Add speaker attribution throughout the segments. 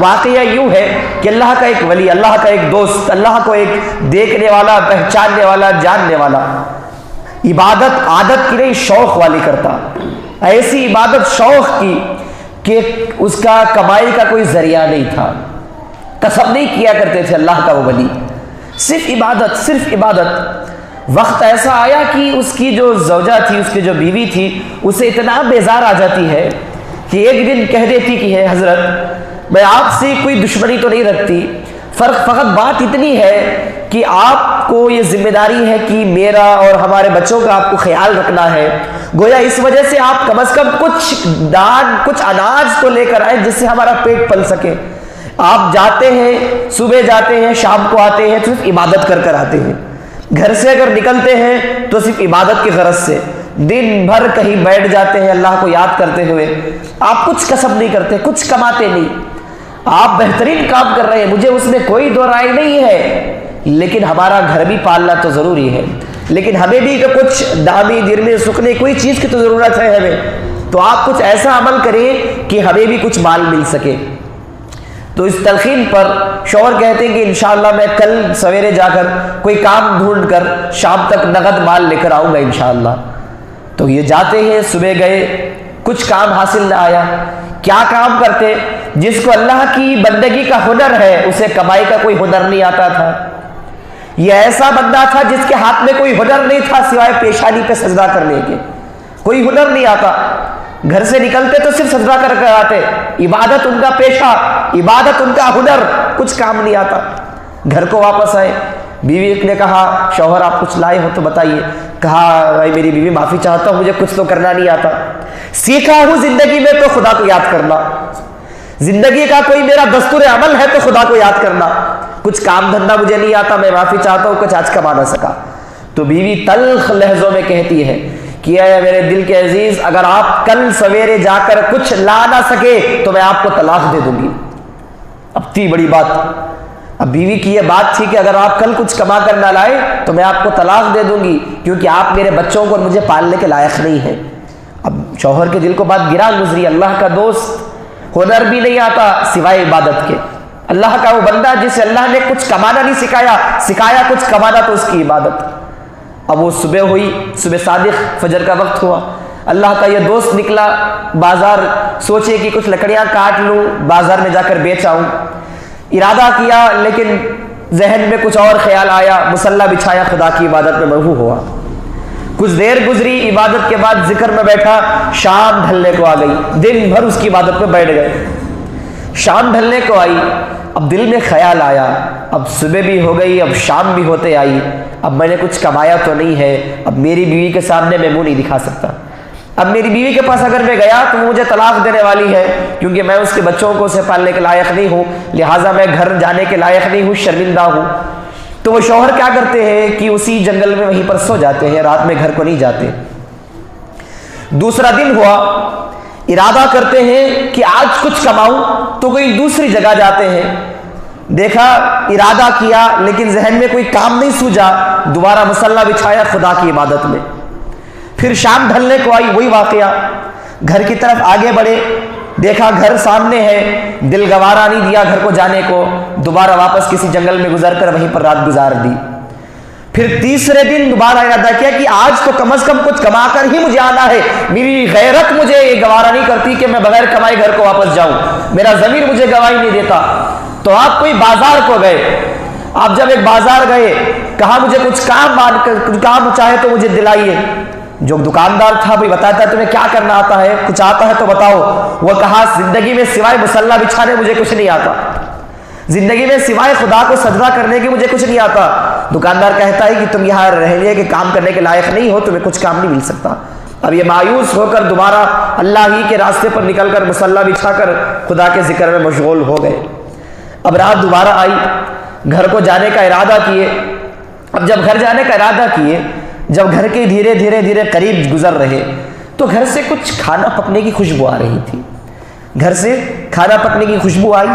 Speaker 1: واقعہ یوں ہے کہ اللہ کا ایک ولی، اللہ کا ایک دوست، اللہ کو ایک دیکھنے والا، پہچاننے والا، جاننے والا، عبادت عادت کی نہیں شوق والی کرتا، ایسی عبادت شوق کی کہ اس کا کمائی کا کوئی ذریعہ نہیں تھا، کسب نہیں کیا کرتے تھے اللہ کا وہ ولی، صرف عبادت، صرف عبادت۔ وقت ایسا آیا کہ اس کی جو زوجہ تھی، اس کی جو بیوی تھی، اسے اتنا بیزار آ جاتی ہے کہ ایک دن کہہ دیتی کہ ہے حضرت میں آپ سے کوئی دشمنی تو نہیں رکھتی، فقط بات اتنی ہے کہ آپ کو یہ ذمہ داری ہے کہ میرا اور ہمارے بچوں کا آپ کو خیال رکھنا ہے، گویا اس وجہ سے آپ کم از کم کچھ دان، کچھ اناج تو لے کر آئے جس سے ہمارا پیٹ پل سکے۔ آپ جاتے ہیں، صبح جاتے ہیں، شام کو آتے ہیں، صرف عبادت کر کر آتے ہیں، گھر سے اگر نکلتے ہیں تو صرف عبادت کی غرض سے، دن بھر کہیں بیٹھ جاتے ہیں اللہ کو یاد کرتے ہوئے، آپ کچھ کسب نہیں کرتے، کچھ کماتے نہیں، آپ بہترین کام کر رہے ہیں، مجھے اس میں کوئی دو رائے نہیں ہے، لیکن ہمارا گھر بھی پالنا تو ضروری ہے، لیکن ہمیں بھی تو کچھ دامی درمی سکھنے کوئی چیز کی تو ضرورت ہے ہمیں، تو آپ کچھ ایسا عمل کریں کہ ہمیں بھی کچھ مال مل سکے۔ تو اس تلقین پر شوہر کہتے ہیں کہ انشاءاللہ میں کل سویرے جا کر کوئی کام ڈھونڈ کر شام تک نقد مال لے کر آؤں گا انشاءاللہ۔ تو یہ جاتے ہیں، صبح گئے، کچھ کام حاصل نہ آیا، کیا کام کرتے؟ جس کو اللہ کی بندگی کا ہنر ہے اسے کمائی کا کوئی ہنر نہیں آتا تھا۔ یہ ایسا بندہ تھا جس کے ہاتھ میں کوئی ہنر نہیں تھا سوائے پیشانی پہ سجدہ کرنے کے، کوئی ہنر نہیں آتا، گھر سے نکلتے تو صرف سجدہ کر کر آتے، عبادت ان کا پیشہ، عبادت ان کا ہنر، کچھ کام نہیں آتا۔ گھر کو واپس آئے، بیوی نے کہا شوہر آپ کچھ لائے ہو تو بتائیے، کہا بھائی میری بیوی معافی چاہتا ہوں، مجھے کچھ تو کرنا نہیں آتا، سیکھا ہوں زندگی میں تو خدا کو یاد کرنا، زندگی کا کوئی میرا دستور عمل ہے تو خدا کو یاد کرنا، کچھ کام دھندا مجھے نہیں آتا، میں معافی چاہتا ہوں، کچھ آج کما نہ سکا۔ تو بیوی تلخ لہجوں میں کہتی ہے کہ اے میرے دل کے عزیز، اگر آپ کل سویرے جا کر کچھ لا نہ سکے تو میں آپ کو طلاق دے دوں گی۔ اب تھی بڑی بات، اب بیوی کی یہ بات تھی کہ اگر آپ کل کچھ کما کر نہ لائے تو میں آپ کو طلاق دے دوں گی، کیونکہ آپ میرے بچوں کو اور مجھے پالنے کے لائق نہیں ہیں۔ اب شوہر کے دل کو بات گرا گزری، اللہ کا دوست، ہنر بھی نہیں آتا سوائے عبادت کے، اللہ کا وہ بندہ جسے اللہ نے کچھ کمانا نہیں سکھایا کچھ کمانا تو اس کی عبادت۔ اب وہ صبح ہوئی، صبح صادق، فجر کا وقت ہوا، اللہ کا یہ دوست نکلا بازار، سوچے کہ کچھ لکڑیاں کاٹ لوں، بازار میں جا کر بیچ آؤں، ارادہ کیا لیکن ذہن میں کچھ اور خیال آیا، مصلی بچھایا، خدا کی عبادت میں مرغوب ہوا، کچھ دیر گزری، عبادت کے بعد ذکر میں بیٹھا، شام ڈھلنے کو آ گئی، دن بھر اس کی عبادت میں بیٹھ گئے، شام ڈھلنے کو آئی، اب دل میں خیال آیا اب صبح بھی ہو گئی، اب شام بھی ہوتے آئی، اب میں نے کچھ کمایا تو نہیں ہے، اب میری بیوی کے سامنے میں منہ نہیں دکھا سکتا، اب میری بیوی کے پاس اگر میں گیا تو مجھے طلاق دینے والی ہے، کیونکہ میں اس کے بچوں کو اسے پالنے کے لائق نہیں ہوں، لہٰذا میں گھر جانے کے لائق نہیں ہوں، شرمندہ ہوں۔ تو وہ شوہر کیا کرتے ہیں کہ اسی جنگل میں وہیں پر سو جاتے ہیں، رات میں گھر کو نہیں جاتے۔ دوسرا دن ہوا، ارادہ کرتے ہیں کہ آج کچھ کماؤں، تو کوئی دوسری جگہ جاتے ہیں، دیکھا، ارادہ کیا لیکن ذہن میں کوئی کام نہیں سوجا، دوبارہ مصلی بچھایا خدا کی عبادت میں۔ پھر شام ڈھلنے کو آئی، وہی واقعہ، گھر کی طرف آگے بڑھے، دیکھا گھر سامنے ہے، دل گوارا نہیں دیا گھر کو جانے کو، دوبارہ واپس کسی جنگل میں گزر کر وہیں پر رات گزار دی۔ پھر تیسرے دن دوبارہ ارادہ کیا کہ آج تو کم از کم کچھ کما کر ہی مجھے آنا ہے، میری غیرت مجھے یہ گوارا نہیں کرتی کہ میں بغیر کمائے گھر کو واپس جاؤں، میرا ضمیر مجھے گواہی نہیں دیتا۔ تو آپ کوئی بازار کو گئے، آپ جب ایک بازار گئے، کہا مجھے کچھ کام چاہے تو مجھے دلائیے، جو دکاندار تھا بھی بتاتا ہے تمہیں کیا کرنا آتا ہے، کچھ آتا ہے تو بتاؤ، وہ کہا زندگی میں سوائے مصلی بچھانے مجھے کچھ نہیں آتا، زندگی میں سوائے خدا کو سجدہ کرنے کی مجھے کچھ نہیں آتا۔ دکاندار کہتا ہے کہ تم یہاں رہنے کے کام کرنے کے لائق نہیں ہو، تمہیں کچھ کام نہیں مل سکتا۔ اب یہ مایوس ہو کر دوبارہ اللہ ہی کے راستے پر نکل کر مصلی بچھا کر خدا کے ذکر میں مشغول ہو گئے۔ اب رات دوبارہ آئی، گھر کو جانے کا ارادہ کیے، اب جب گھر جانے کا ارادہ کیے، جب گھر کے دھیرے دھیرے قریب گزر رہے تو گھر سے کچھ کھانا پکنے کی خوشبو آ رہی تھی، گھر سے کھانا پکنے کی خوشبو آئی۔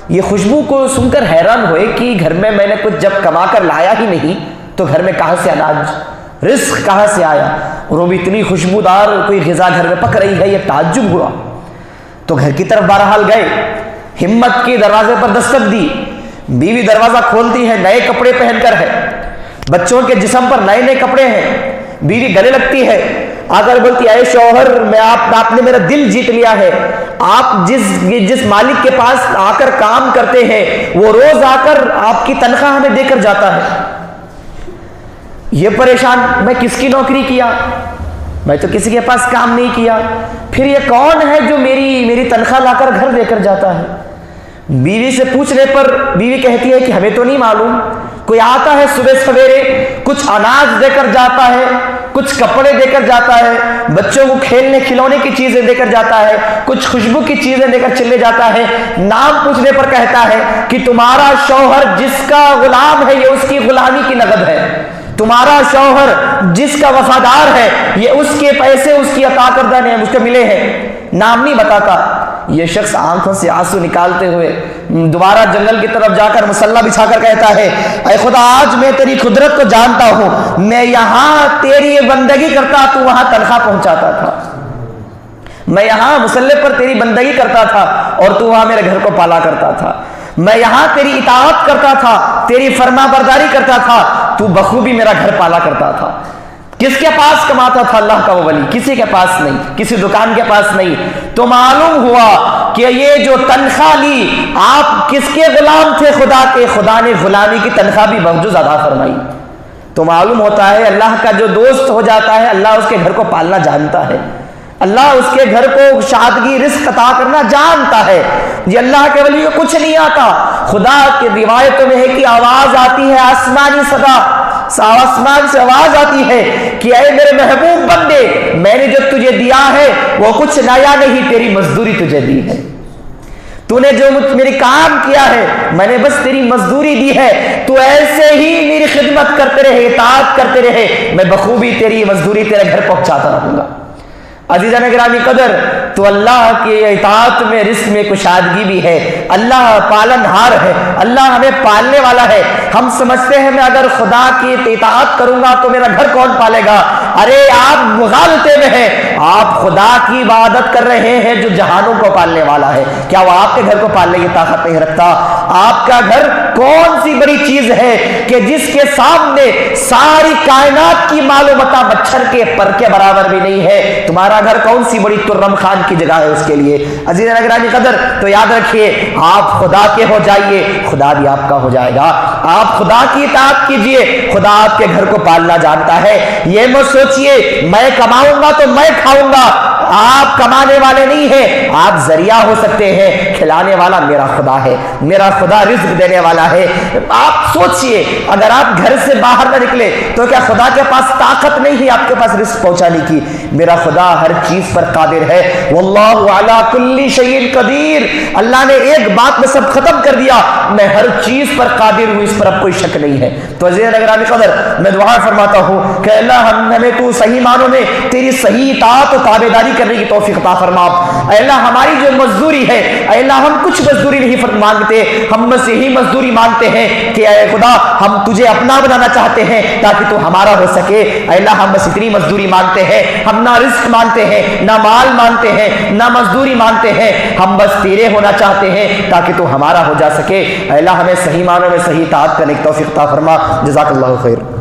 Speaker 1: یہ خوشبو کو سن کر حیران ہوئے کہ گھر میں نے کچھ جب کما کر لایا ہی نہیں تو گھر میں کہاں سے اناج، رزق کہاں سے آیا، اور وہ بھی اتنی خوشبودار کوئی غذا گھر میں پک رہی ہے، یہ تعجب ہوا۔ تو گھر کی طرف بہرحال گئے، ہمت کی دروازے پر دستک دی، بیوی دروازہ کھولتی ہے، نئے کپڑے پہن کر ہے، بچوں کے جسم پر نئے نئے کپڑے ہیں، بیوی گلے لگتی ہے، آ کر بولتی اے شوہر آپ نے میرا دل جیت لیا ہے، آپ جس مالک کے پاس آ کر کام کرتے ہیں وہ روز آ کر آپ کی تنخواہ ہمیں دے کر جاتا ہے۔ یہ پریشان، میں کس کی نوکری کیا، میں تو کسی کے پاس کام نہیں کیا، پھر یہ کون ہے جو میری تنخواہ لا کر گھر دے کر جاتا ہے؟ بیوی سے پوچھنے پر بیوی کہتی ہے کہ ہمیں تو نہیں معلوم، کوئی آتا ہے صبح سویرے، کچھ اناج دے کر جاتا ہے، کچھ کپڑے دے کر جاتا ہے، بچوں کو کھیلنے کھلونے کی چیزیں دے کر جاتا ہے، کچھ خوشبو کی چیزیں دے کر چلے جاتا ہے، نام پوچھنے پر کہتا ہے کہ تمہارا شوہر جس کا غلام ہے یہ اس کی غلامی کی نقد ہے، تمہارا شوہر جس کا وفادار ہے یہ اس کے پیسے اس کی عطا کردہ نے اس کو ملے ہیں، نام نہیں بتاتا۔ یہ شخص آنکھوں سے آنسو نکالتے ہوئے دوبارہ جنگل کی طرف جا کر مسلح بچھا کر کہتا ہے اے خدا آج میں تیری قدرت کو جانتا ہوں، میں یہاں تیری بندگی کرتا تو وہاں تنخواہ پہنچاتا تھا، میں یہاں مسلح پر تیری بندگی کرتا تھا اور تو وہاں میرے گھر کو پالا کرتا تھا، میں یہاں تیری اطاعت کرتا تھا، تیری فرما برداری کرتا تھا، تو بخوبی میرا گھر پالا کرتا تھا۔ کس کے پاس کماتا تھا اللہ کا وہ ولی؟ کسی کے پاس نہیں، کسی دکان کے پاس نہیں۔ تو معلوم ہوا کہ یہ جو تنخواہ لی آپ کس کے غلام تھے؟ خدا کے، خدا نے غلامی کی تنخواہ بھی بہجز ادا فرمائی۔ تو معلوم ہوتا ہے اللہ کا جو دوست ہو جاتا ہے اللہ اس کے گھر کو پالنا جانتا ہے، اللہ اس کے گھر کو شادگی رزق عطا کرنا جانتا ہے۔ یہ اللہ کے ولی کو کچھ نہیں آتا۔ خدا کی روایتوں میں ہے کہ آواز آتی ہے آسمانی صدا، آسمان سے آواز آتی ہے کہ اے میرے محبوب بندے میں نے جو تجھے دیا ہے وہ کچھ نیا نہیں، تیری مزدوری تجھے دی ہے، تو نے جو میری کام کیا ہے میں نے بس تیری مزدوری دی ہے، تو ایسے ہی میری خدمت کرتے رہے، اطاعت کرتے رہے، میں بخوبی تیری مزدوری تیرے گھر پہنچاتا رہوں گا۔ عزیزان گرامی قدر، تو اللہ کی اطاعت میں رزق میں کشادگی بھی ہے، اللہ پالن ہار ہے، اللہ ہمیں پالنے والا ہے۔ ہم سمجھتے ہیں میں اگر خدا کی اطاعت کروں گا تو میرا گھر کون پالے گا؟ ارے آپ مغالطے میں ہیں، آپ خدا کی عبادت کر رہے ہیں جو جہانوں کو پالنے والا ہے، کیا وہ آپ کے گھر کو پالنے کی طاقت نہیں رکھتا؟ آپ کا گھر کون سی بڑی چیز ہے کہ جس کے سامنے ساری کائنات کی معلومات مچھر کے پر کے برابر بھی نہیں ہے؟ تمہارا گھر کون سی بڑی ترم خان کی جگہ ہے اس کے لیے؟ عزیزان گرامی قدر، تو یاد رکھیے آپ خدا کے ہو جائیے، خدا بھی آپ کا ہو جائے گا۔ آپ خدا کی اطاعت کیجئے، خدا آپ کے گھر کو پالنا جانتا ہے۔ یہ مت سوچئے میں کماؤں گا تو میں کھاؤں گا، آپ کمانے والے نہیں ہیں، آپ ذریعہ ہو سکتے ہیں، کھلانے والا میرا خدا ہے، میرا خدا رزق دینے والا ہے۔ آپ سوچئے اگر آپ گھر سے باہر نہ نکلے تو کیا خدا کے پاس طاقت نہیں ہے آپ کے پاس رزق پہنچانے کی؟ میرا خدا ہر چیز پر قادر ہے، واللہ علی کل شیء قدیر۔ اللہ نے ایک بات میں سب ختم کر دیا، میں ہر چیز پر قادر ہوں، اس پر اب کوئی شک نہیں ہے۔ تو عزیزان گرامی قدر، میں دعا فرماتا ہوں کہ اللہ ہمیں تو صحیح معنوں میں تیری صحیح اطاعت و تابعداری کرنے کی توفیق عطا فرما۔ اے اللہ ہماری جو مزدوری ہے، اے اللہ ہم کچھ مزدوری نہیں مانگتے، ہم بس یہی مزدوری مانگتے ہیں کہ اے خدا ہم تجھے اپنا بنانا چاہتے ہیں تاکہ تو ہمارا ہو سکے۔ اے اللہ ہم بس اتنی مزدوری مانگتے ہیں، ہم نہ رزق مانگتے ہیں، نہ مال مانگتے ہیں، نہ مزدوری مانگتے ہیں، ہم بس تیرے ہونا چاہتے ہیں تاکہ تو ہمارا ہو جا سکے۔ اے اللہ ہمیں صحیح معنوں میں صحیح اطاعت کرنے کی توفیق عطا فرما۔ جزاک اللہ خیر۔